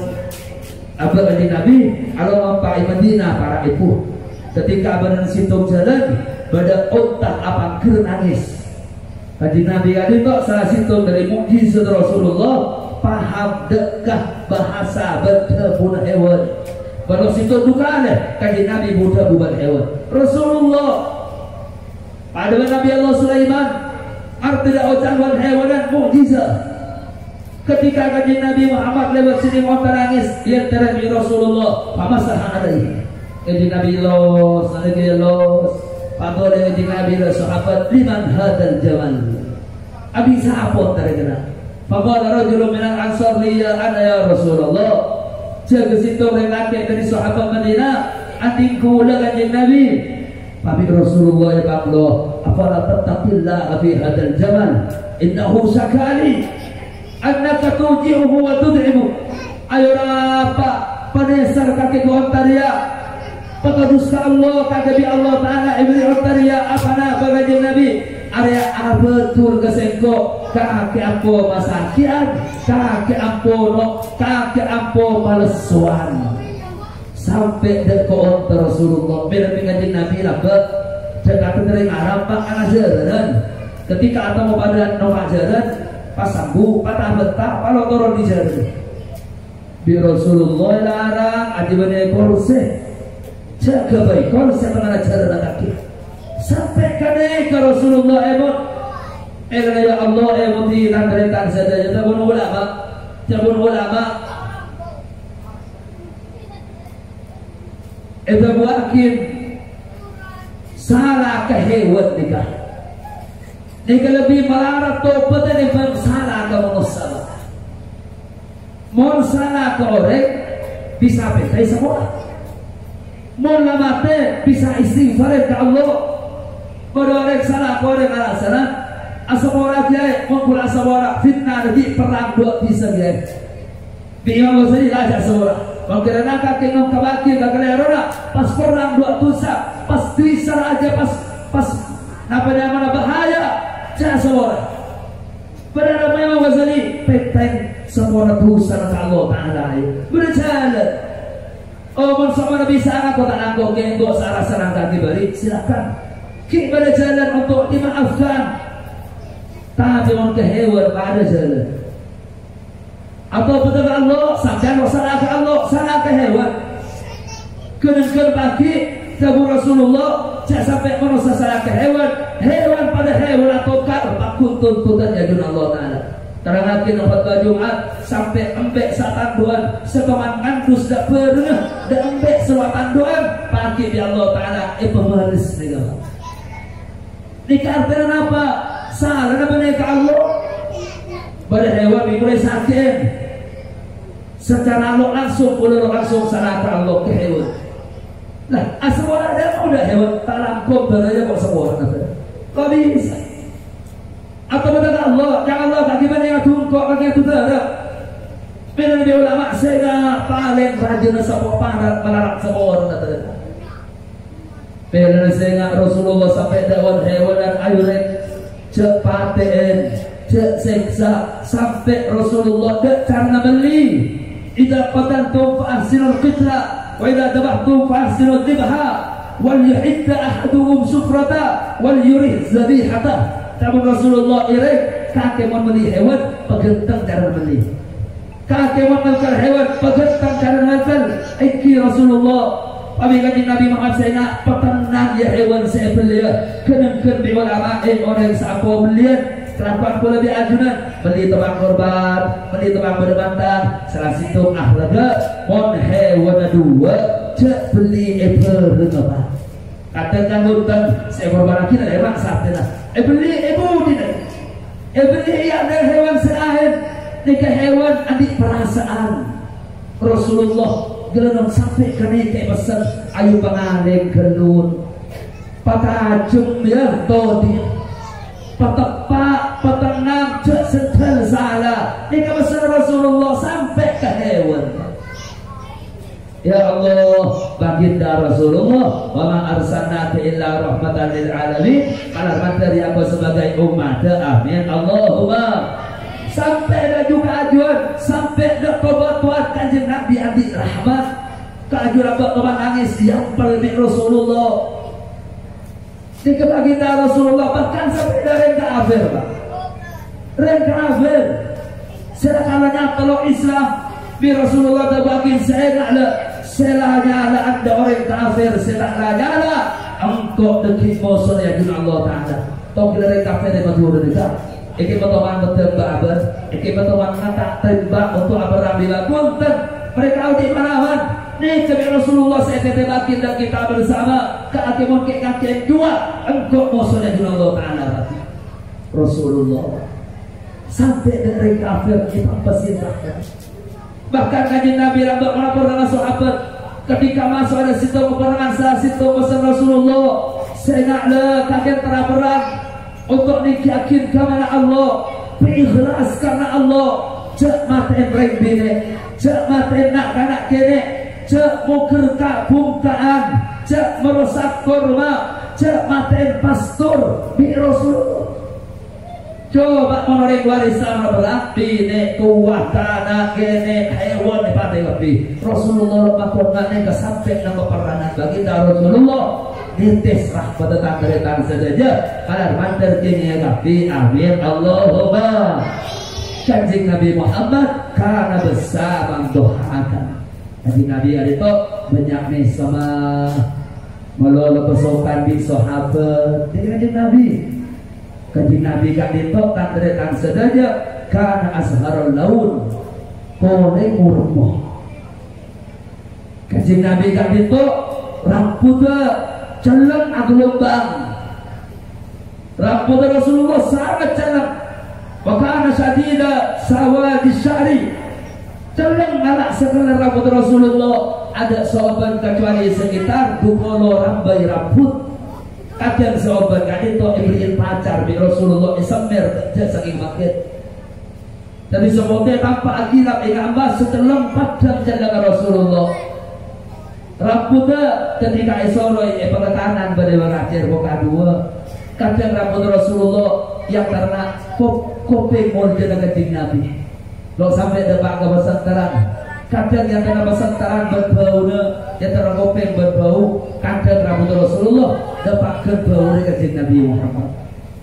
S1: apa Kanjeng Nabi kalau mampai Madinah para ibu ketika badan situ jalan pada otak apa nangis Kanjeng Nabi kan itu salah situ dari mukjizat Rasulullah paham dekah bahasa bertebun hewan kalau situ duka ada Kanjeng Nabi buta buban hewan Rasulullah pada Nabi Allah Sulaiman arti dak ucapan hewan mukjizat ketika Kanjeng Nabi Muhammad lewat sini mau nangis lihat terang Rasulullah pamasahan alaihi Kanjeng Nabi los, lagi los. Pagoda kanjeng Nabi los sahabat liman hadal jamal. Abi sahabat terkena. Pagoda rajulun minal ansar liya ana ya Rasulullah. Jaga situ lelaki dari sahabat Madinah. Atingku ulah kanjeng Nabi. Tapi Rasulullah ya Allah, afala tattaqillah fi hadal jamal. Innahu sakali. Annaka tuji'uhu wa tud'ibu. Ayo apa panesar kaki gontaria. Pakadusta Allah kagabi Allah Ta'ala ibri ontaria apana bagaimana Nabi area abetul kesengko kaki ampo masakian kaki ampo no kaki ampo malesuan sampai dek ontar Rasulullah berarti kanjeng Nabi labat jaga tering Arab pak ajaran ketika atau mau pada no ajaran pas sambu patah betah kalau turun di jalan di Rasulullah larang adibane kursi jaga baik konsep pengajaran kaki sampai kane ke Rasulullah emot ya Allah emot di lantaran saja tabun ulama itu buakin salah kehewan nikah lebih melarat topat dan ibang salah ke manusia mau salah ke orang bisa betai semua mau mate bisa istighfar ke Allah. Kodorek salah korek arah sana. Asabora kiai mengkul asabora fitnah di perang dua bisa kiai. Biar Ghazali aja asabora. Mungkin nak kengom kabaki kagelerona pas perang dua tusa pas tuisa aja pas apa nama bahaya jah asabora. Pada nama Imam Ghazali peteng semua tusa Allah Taala berjalan. Oh, bersama Nabi sana kota nangkok genggok sarang kaki balik silakan. Kita pada jalan untuk dimaafkan. Tapi orang kehewan pada jalan. Atau betul Allah sampai salah ke Allah salah ke hewan. Kena bagi Nabi Rasulullah jangan sampai merasa salah ke hewan. Hewan pada hewan atau kar takut tuntutan jadun Allah Taala. Terangkan khutbah Jumat sampai embek satanduan sepaman ngandus dak pernah dak embek selatan doan pagi di Allah Taala pemalis negara. Dikatakan apa? Salah apa ke Allah? Pada hewan mulai sakit. Secara langsung salah ke Allah ke hewan. Nah, asal ada udah hewan talangkop beraya kok semua kok bisa? Atau betul Allah, jangan Allah bagaimana yang tungkok bagi itu terhadap. Bila dia ulama saya paling rajin sebuah parat melarang semua orang terhadap. Bila saya Rasulullah sampai dawan hewan dan ayuran cek paten, cek seksa sampai Rasulullah dek karena beli. Ida qatantum fa'ahsinul qitla wa ida dabahtum fa'ahsinul dibha wal yuhidda ahaduhum sufrata wal yurih zabihata. Namun Rasulullah irik kakek mau beli hewan pegentang cara beli kakek mau beli hewan pegentang cara ngantar iki Rasulullah Abi kanjeng Nabi Muhammad saya petenang ya hewan saya beli kenen-kenen di ulama orang sapo belian kelakuan pula di ajunan beli tebang korban beli tebang berbantan salah situ ahlaga mon hewan dua cek beli apa katakan hutan saya korban lagi dan emang sabda beli ibu tidak beli yang ada hewan selain nikah hewan adik perasaan Rasulullah gelenong sampai ke nikah besar ayu pangaling gelun patajum ya todi patepak petenang cek setel salah nikah besar Rasulullah sampai ke hewan. Ya Allah, baginda Rasulullah, wa ma arsalnaka illa rahmatan lil alamin. Kalau materi aku sebagai umat, amin. Allahumma sampai ada juga ajuan, sampai ada tobat buat kanjeng Nabi Abi Rahmat, keajuan tobat nangis yang paling Rasulullah. Di baginda Rasulullah bahkan sampai dari kafir, Pak. Ren kafir. Sedangkan kalau Islam bi Rasulullah terbagi selahnya ada orang kafir selahnya ada engkau deki musuh ya guna Allah Ta'ala tau kira orang kafir yang betul dekat iki betulan bertembak iki betulan ngata tembak untuk abaramila punten mereka di manawan nih kami Rasulullah saya bakin dan kita bersama keakimun kekaki dua engkau musuhnya juga Allah Ta'ala Rasulullah sampai dari kafir kita pesintahkan. Bahkan kajian Nabi Rabbah melapor dengan sahabat ketika masuk ada situ peperangan salah situ pesan Rasulullah saya naklah kalian terperang untuk diyakin kepada Allah berikhlas karena Allah cek matain bini cek matain nak kanak kene cek muker kabungkaan cek merusak kurma cek matain pastor di Rasulullah. Coba menarik warisan berarti bini kuah tanah kene hewan di pantai lebih Rasulullah makongannya kesamping nama perangan baginda Rasulullah nitis rahmat tanggeretan saja kalar mantar kini ya kafi amin Allahumma. Kanjeng Nabi Muhammad karena besar mendoakan Kanjeng Nabi itu banyak sama melolo kesokan di sahabat jadi Kanjeng Nabi Kanjeng Nabi kan itu tanggeretan saja karena asharul laun kone murmoh Kanjeng Nabi kan itu rambutnya celeng agelombang rambut Rasulullah sangat celeng wakana sadida sawadi syari celeng anak sekelar rambut Rasulullah ada sahabat kecuali sekitar dukolo rambai rambut kadang sahabat kan itu ibrin pacar di Rasulullah isemer dia saking makin tapi semuanya tanpa akilap ingamba seteleng padang jalan Rasulullah rambutnya ketika isoroi pengetahanan pada mengajar buka dua kadang rambut Rasulullah yang karena kopeng model Kanjeng Nabi lo sampai dapat ke pesantren kadang yang kena pesantren berbaunya yang karena kopeng berbau kadang rambut Rasulullah dapat ke bau Kanjeng Nabi Muhammad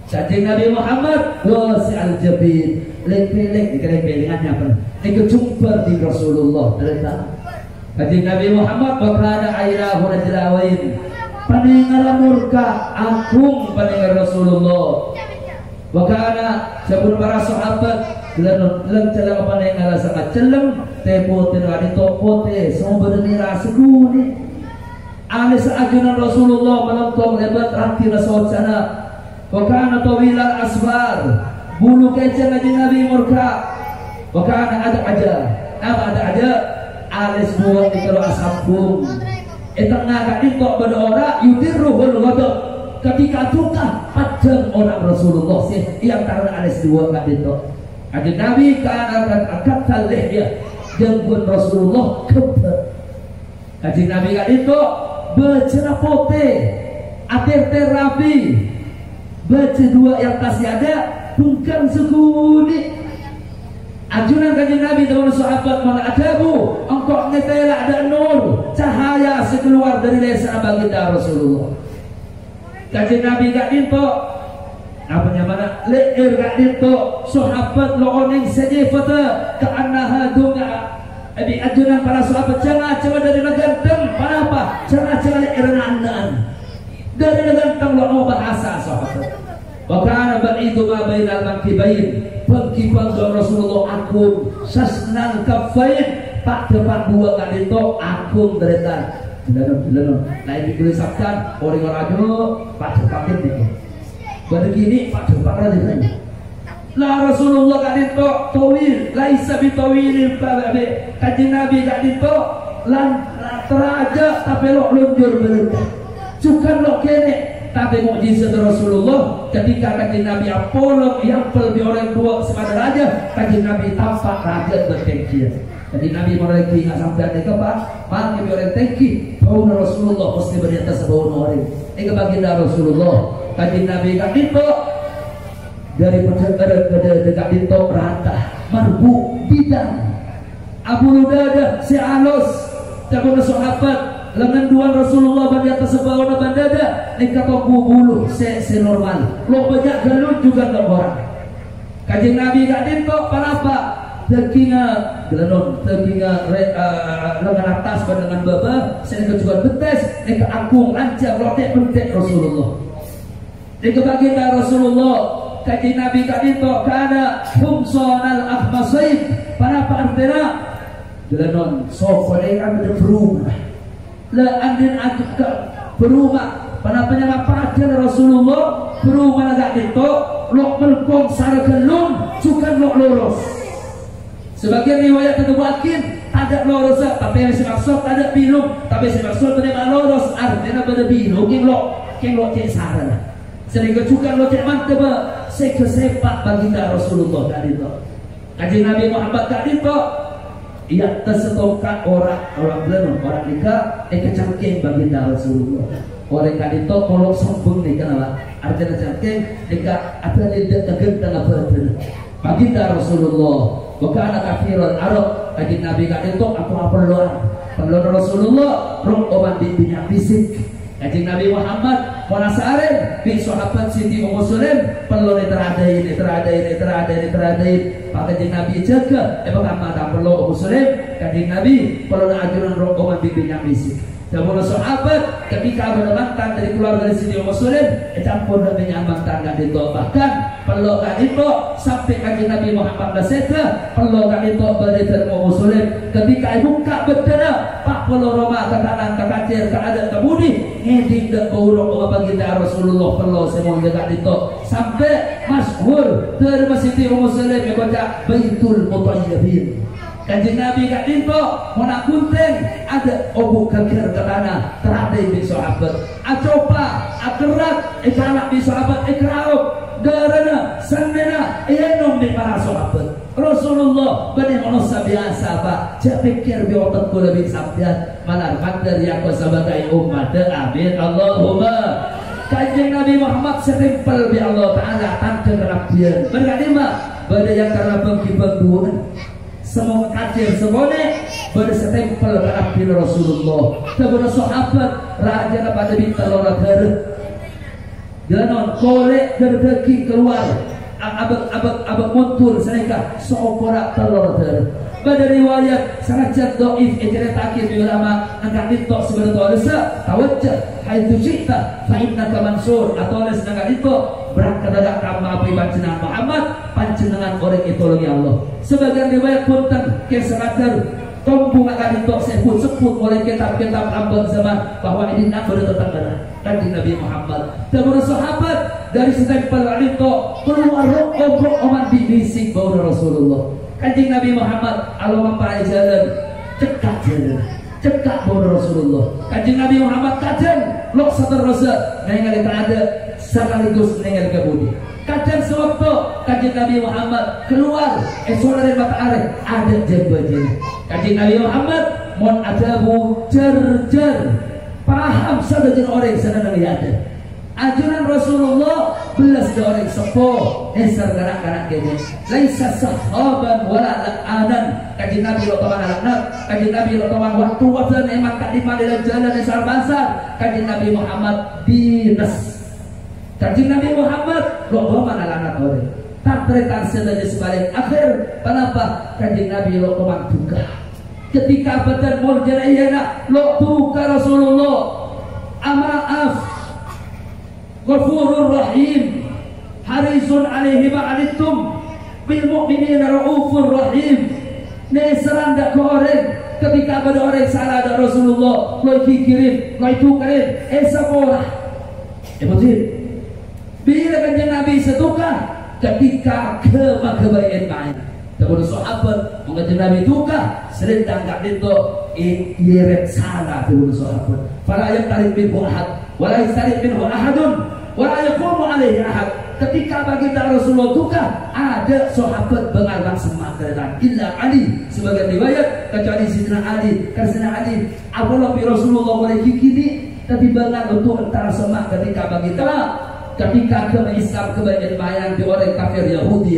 S1: Kanjeng Nabi Muhammad wasi al-jabir lek-lek dikering-kelingannya apa ini kejumpa di Rasulullah ternyata Kanjeng Nabi Muhammad wakana airahu rajlawain paningala murka agung paningala Rasulullah wakana sabun para sahabat leng celeng paningala sangat celeng tepo tirani topote sumber nira seguni alis ajunan Rasulullah melengkong lebat hati rasaucana wakana tawilal asbar bulu kecil Kanjeng Nabi murka wakana ada aja apa ada aja alis buat di kalau asabung tengah kadin kok berdoa yudirruhul ghadab ketika duka padam orang Rasulullah sih yang karena alis dua kadin kok Kanjeng Nabi karena akan talih ya jenggot Rasulullah keber Kanjeng Nabi kadin kok bercerah pote atir terapi baca dua yang kasih ada bukan seguni ajunan Kanjeng Nabi teman sahabat mana adabu engkau ngetela ada nur cahaya sekeluar dari desa baginda Rasulullah Kanjeng Nabi gak dinto namanya mana leer gak dinto sahabat lo oning sejefata keanaha dunga abi ajunan para sahabat jangan dari neganteng kenapa jangan leer nandaan dari neganteng lo bahasa sahabat wakana ba'idu ma bainal mankibain pengkipang Rasulullah akun sasnal kafain pak depan dua kali itu akun derita lain dituliskan orang-orang aja pak depan itu begini pak depan aja lah Rasulullah kali itu tawil laisa bitawilin Kanjeng Nabi kali itu lan teraja tapi lo lunjur berita cukan lo kene tapi mukjizat Rasulullah ketika Kanjeng Nabi Apollo yang lebih orang tua semadar aja Kanjeng Nabi tampak raja bertengkir jadi Nabi mereka ingat sampai ada kepak mati orang tengki bau Rasulullah mesti beriatas bau orang ini baginda Rasulullah Kanjeng Nabi kan itu dari dekat itu rata marbu bidang Abu Ludada si Alus jago sahabat lengan dua Rasulullah bagi atas sebuah bandada ini kata bulu se normal lo banyak gelut juga nggak orang Kanjeng Nabi gak dintok kenapa tekinga gelenon tekinga lengan atas dengan baba saya juga betes ini ke akung lancar rotek bentek Rasulullah ini ke baginda Rasulullah Kanjeng Nabi gak dintok karena humsonal akhmasain kenapa artinya Jalanon sofa dengan berumah. La andin ajak ke berumah. Panapanya ngapain Rasulullah berumah agak itu lok melkong saragelun sukan lok lurus. Sebagian riwayat terbuatin ada lurus tapi yang dimaksud ada bingung tapi yang dimaksud benar lurus artinya benar bingung king lok cek sarana. Sehingga juga lo cek mantep sepak baginda Rasulullah tadi itu. Kaji Nabi Muhammad tadi itu ia tersetongkat orang belum orang nikah kecangking baginda Rasulullah. Orang tadi itu kalau sombong nih kenapa? Artinya cangking nikah ada di tengah berden baginda Rasulullah. Bukan kafirun Arab kaji Nabi tadi itu apa perlu Rasulullah rong obat di minyak fisik. Kaji Nabi Muhammad Munasarin bin sahabat Siti Ummu Sulaim perlu teradain maka kaji Nabi jaga pertama tak perlu Ummu Sulaim kaji Nabi perlu ajuran rombongan bibinya fisik. Namun sahabat ketika bermantan dari keluarga Siti Ummu Sulaim campur dengan mantan gak itu bahkan perlu gak itu sampai kaji Nabi Muhammad berseta perlu gak itu berita Ummu Sulaim ketika buka bedana pak perlu Roma ke kanan ke kacir ke ada ke budi ngeding ke bau baginda Rasulullah perlu semua gak itu sampai masyhur dari Siti Ummu Sulaim yang baca Baitul Mutayyibin. Kanjeng Nabi kat dinto mana kunteng ada obuk kekir ke tanah teradai bin sahabat acopa akerat ikalak bin sahabat ikraup darana sandena enom di para sahabat Rasulullah benih manusia biasa pak jak pikir biotakku lebih sabda malar mandar aku sebagai umat amin Allahumma. Kanjeng Nabi Muhammad setimpal bi Allah Ta'ala tante kerapian berkati mak pada yang karena bagi-bagian semua kacir semuanya bersetempel ke api Rasulullah. Kepada sahabat raja pada bintang orang darah. Jalan kolek dari keluar. Abang muntur senika seoporak telur darah. Pada riwayat sangat doif ceritakan di ulama angkat itu sebenarnya dosa tawajjah haitsu syi'ta fa innaka mansur atau les angkat itu berangkat dari kamar api panjenengan Muhammad panjenengan orang itu lagi Allah. Sebagian riwayat punten ke sekadar tombong akan itu sebut oleh kitab-kitab abad zaman bahwa ini nak bertetangga kanjeng Nabi Muhammad. Kemudian sahabat dari setempel itu keluar obrok oman bisik bau Rasulullah. Kanjeng Nabi Muhammad Allah mempai jalan cekak bau Rasulullah. Kanjeng Nabi Muhammad kajen lok seterusnya nengal ada sekaligus nengal kebudi. Kadang sewaktu kanjeng Nabi Muhammad keluar esok dari mata areh ada jembajan. Kanjeng Nabi Muhammad mon adabu jar paham sahaja orang sana ada. Ajaran Rasulullah belas orang sepuh esar kanak-kanak gede. Laisa sahaban wala anan. Kanjeng Nabi lo tawan anak, kanjeng Nabi lo tawan waktu wadan emang tak dipanggil jalan esar basar. Kanjeng Nabi Muhammad dinas. Kanjeng Nabi Muhammad lo mana anak orang tak terletak sedang sebalik akhir. Kenapa? Kanjeng Nabi lo teman duka ketika badan murjana iyana lo duka Rasulullah amaaf Ghafurur Rahim harisun alaihi ma'alittum bil mu'minina raufur rahim. Ne seranda ke orang ketika pada orang salah ada Rasulullah lo kikirin lo itu keren sapora betul. Bila kanjeng Nabi setuka ketika kebaikan main. Kemudian sahabat mengajar Nabi tuka sering tangkap itu iret salah kemudian sahabat. Fala yaqtarib minhu ahad wala yastarib minhu ahadun wala yaqumu alaihi ahad. Ketika baginda Rasulullah tuka ada sahabat bengarang semak keretan illa Ali sebagai riwayat kecuali Sayyidina Ali karena Sayyidina Ali apabila Rasulullah boleh kikini tapi bengar untuk antara semak ketika baginda ketika agama Islam kebanyakan bayang di orang kafir Yahudi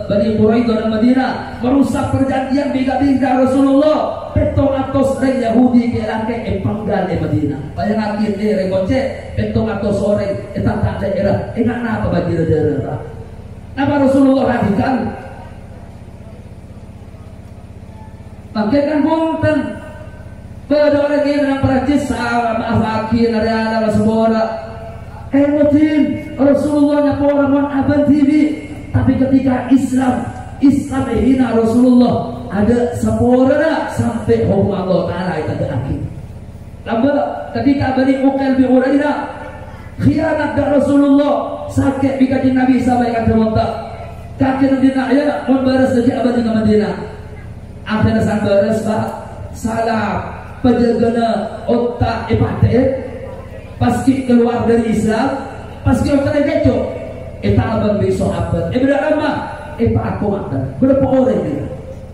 S1: Bani Quraidah dan Madinah merusak perjanjian beda-beda Rasulullah petong atos orang Yahudi ke langkai panggal di Madinah bayang akhir ni rekonce petong atos orang tak daerah ingat apa bagi daerah apa Rasulullah radikal makanya punten pada orang yang Perancis maaf akhir ada sebuah Mutin Rasulullah nyapa orang abad TV tapi ketika Islam hina Rasulullah ada sempurna sampai hukum Allah Ta'ala itu terakhir. Lama ketika Bani Uqail bin Urainah khianat ke Rasulullah, sakit di kajian Nabi sampaikan ke Mekah. Kaki Madinah ya membalas dari abadi ke Madinah. Akhirnya sang balas pak salah penjagana otak ibadah paski keluar dari Islam, paski otak kecoh. Eta abang bi sahabat. Berapa pak aku makan. Berapa orang ini?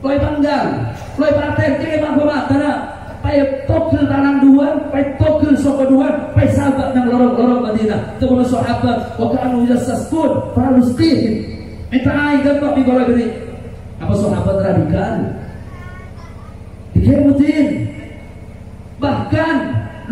S1: Koi panggang, koi paten kiri aku makan. Pai tokil tanang dua, pai tokil soko dua, pai sahabat nang lorong-lorong Madinah. Temu sahabat, wa kanu yasaskun, falustin. Eta ai gampak di golongan ini. Apa sahabat radikal? Dikemutin. Bahkan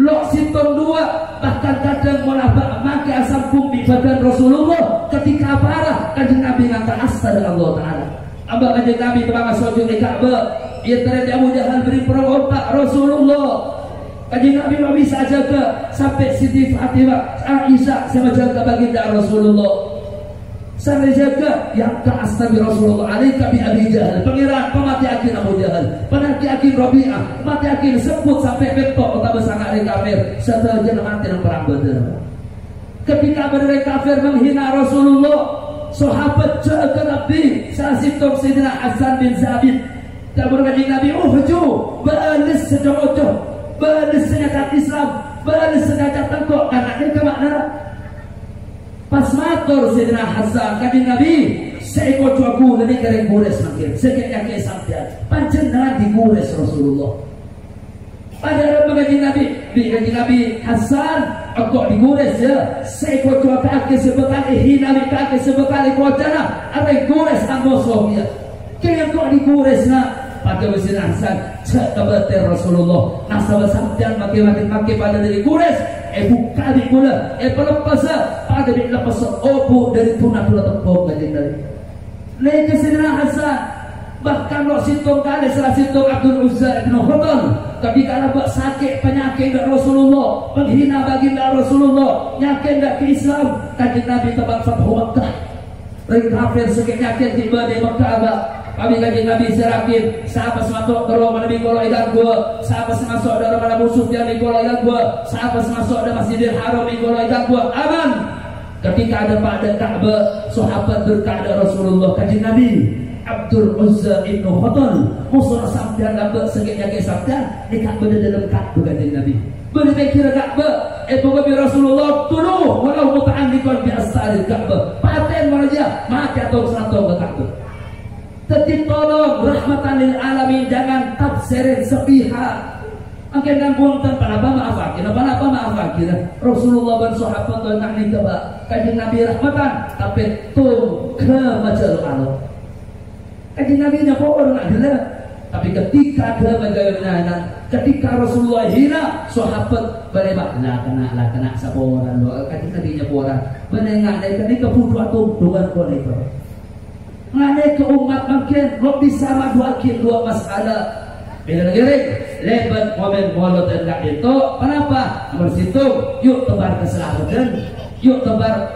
S1: lok sintong dua, bahkan kadang mulabak make asam di badan Rasulullah ketika parah kanjeng Nabi ngangkat asta dari Allah Ta'ala. Abang kanjeng Nabi terbang sojung di Ka'bah, ia terjadi Abu Jahal beri perang otak Rasulullah. Kanjeng Nabi tidak bisa jaga sampai Siti Fatimah Aisyah sama jaga baginda Rasulullah. Sampai jaga yang ke astabi Rasulullah alaika bi Abi Jahal, pengiran pemati akhir Abu Jahal, penaki akhir Rabi'ah, mati akhir sebut sampai betok kota besar dari kafir setelah jenah mati dalam perang Badar. Ketika mereka kafir menghina Rasulullah, sahabat jaga Nabi sasitok Sayyidina Hasan bin Zabit dan berkata Nabi uhju balis sejogojoh, balis senjata Islam, balis senjata tengkok karena ini ke makna pas matur Sayyidina Hasan kanjeng Nabi seekor cuaku dan kering gures makin sekejap ke sampean panjenengan digures Rasulullah. Pada kanjeng Nabi di kanjeng Nabi Hasan kok digures ya seekor cuaku ke sebekal hina ke sebekal kocana apa gures anggosohnya kaya kok digures na pada Sayyidina Hasan cek kebetir Rasulullah nasabah sampean makin pada dari gures buka di pula pelepas pada di lepas obu dari tuna-tuna tepung kanjeng Nabi. Lain Sayyidina Hasan bahkan lo situng kali salah situng Abdul Uzza bin Khattab ketika ada sakit penyakit dari Rasulullah menghina baginda Rasulullah nyakin dak ke Islam kanjeng Nabi tebak Fathu Makkah ring kafir sakit nyakit tiba di Makkah. Kami kanjeng Nabi serakin sahabat masuk ke rumah Nabi kalau ikan gua, sahabat masuk dalam mana musuh yang di kalau ikan gua, sahabat masuk dalam Masjidil Haram di kalau ikan gua, aman. Ketika ada pada Ka'bah, sahabat berkata Rasulullah kanjeng Nabi Abdul Uzza bin Khattab musuh sampean dapat segenya ke sampean di Ka'bah dalam Ka'bah kanjeng Nabi. Berpikir Ka'bah, pokoknya Rasulullah tuluh walau muta'alliqan bi astaril Ka'bah. Paten maraja mati atau satu ke Ka'bah. Tetap tolong rahmatan lil alamin jangan tafsirin sepihak. Makin kan punten panapa maafakin, panapa maafakin. Rasulullah dan sahabat dan nak nikah kanjeng Nabi rahmatan tapi tung ke majalul Allah. Kanjeng Nabi nya orang adalah tapi ketika ke majalul ketika Rasulullah hina sahabat berebak lah kena saporan doa kanjeng Nabi nya orang menengah dari ketika putu atau dengan itu. Nganai ke umat makin lo bisa maduakin dua masalah beda negeri lebat momen molot dan itu kenapa nomor situ yuk tebar keselamatan yuk tebar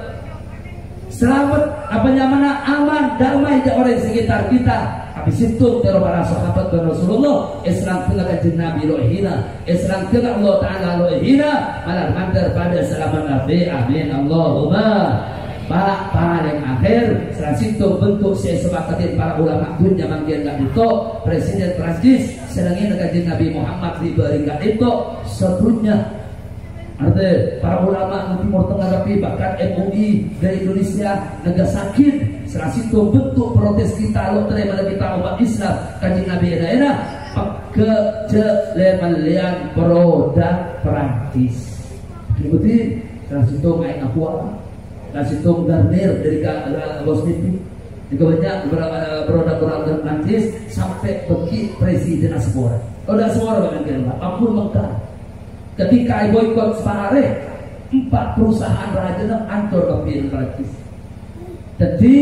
S1: selamat apa nyamana aman damai di orang sekitar kita tapi situ terus para sahabat dan Rasulullah Islam kena kanjeng Nabi lo hina Islam kena Allah Ta'ala lo hina malah mandar pada selamat Nabi amin Allahumma Pak paling akhir setelah situ bentuk saya sepakatin para ulama dunia manggil gak itu Presiden Prancis sedangin kajian Nabi Muhammad diberi gak itu sebutnya artinya para ulama di Timur Tengah tapi bahkan MUI dari Indonesia negara sakit setelah situ bentuk protes kita lo terima kita umat Islam kajian Nabi daerah kejeleman liang produk Prancis diikuti setelah situ main akuah kasih tong Garnier dari bos TV juga banyak produk-produk Prancis sampai pergi presiden Aspora. Kalau ada Aspora bahkan ampun Mekah. Ketika boykot Separe 4 perusahaan raja hancur kepin Prancis. Jadi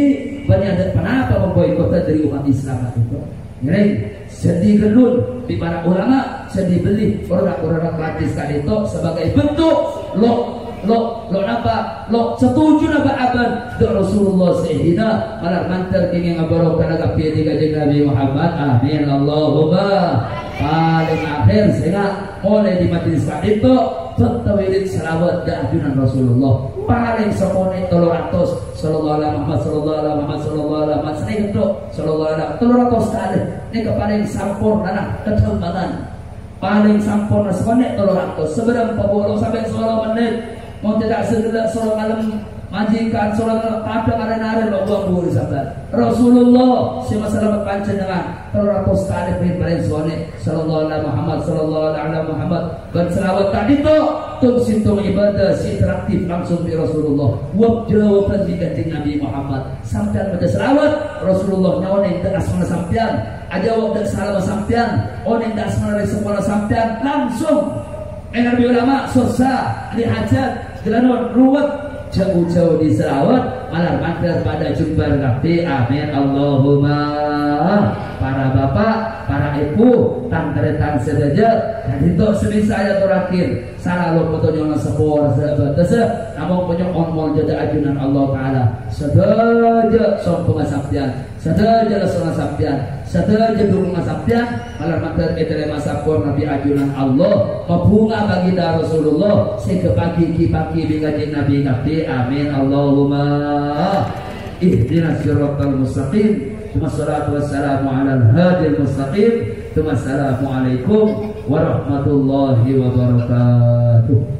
S1: banyak ada kenapa memboykot dari umat Islam itu. Ini sedih gedun di para ulama sedih beli produk-produk Prancis tadi itu sebagai bentuk lo lo napa lo setuju napa aban do Rasulullah sehina malah mantar kini ngabarok kanaga pilih kajeng Nabi Muhammad. Amin Allahumma. Paling akhir sehingga oleh di majelis itu tetawilin salawat dan ajunan Rasulullah paling sepone 300 sallallahu alaihi Muhammad sallallahu alaihi Muhammad sallallahu alaihi Muhammad seneng itu sallallahu alaihi 300 kali ini paling sampurna ketembangan paling sampurna sepone 300 seberang 40 sampai 10 menit mau tidak segera 10 malam majikan sholat kadang ada lo buang buru sabar Rasulullah si masalah panjenengan 300 kali paling suane sallallahu alaihi Muhammad sallallahu alaihi Muhammad berselawat tadi tu situng ibadah si interaktif langsung di Rasulullah wab jawaban di kanjeng Nabi Muhammad sampean baca selawat Rasulullah nyawa yang tak asmana sampean aja wab tak salam sampean yang tak asmana sekolah sampean langsung Nabi ulama susah dihajat jalanon ruwet jauh-jauh di selawat malah mampir pada jumbar kabeh. Amin Allahumma. Para bapak, para ibu, tangkretan sedaja dan itu sebisa saya terakhir salah lo foto yang sepor sebatase namun punya onmol jada ajunan Allah Ta'ala sedaja sombong sampian sedaja lesona sampian sedaja dukungan sampian malah mampir etelema sapor Nabi ajunan Allah membunga bagi Rasulullah sehingga pagi-pagi bingajin Nabi kabeh. Amin Allahumma. Ihdinas siratal mustaqim. Wassalatu wassalamu ala al-hadil mustaqim. Wassalamualaikum warahmatullahi wabarakatuh.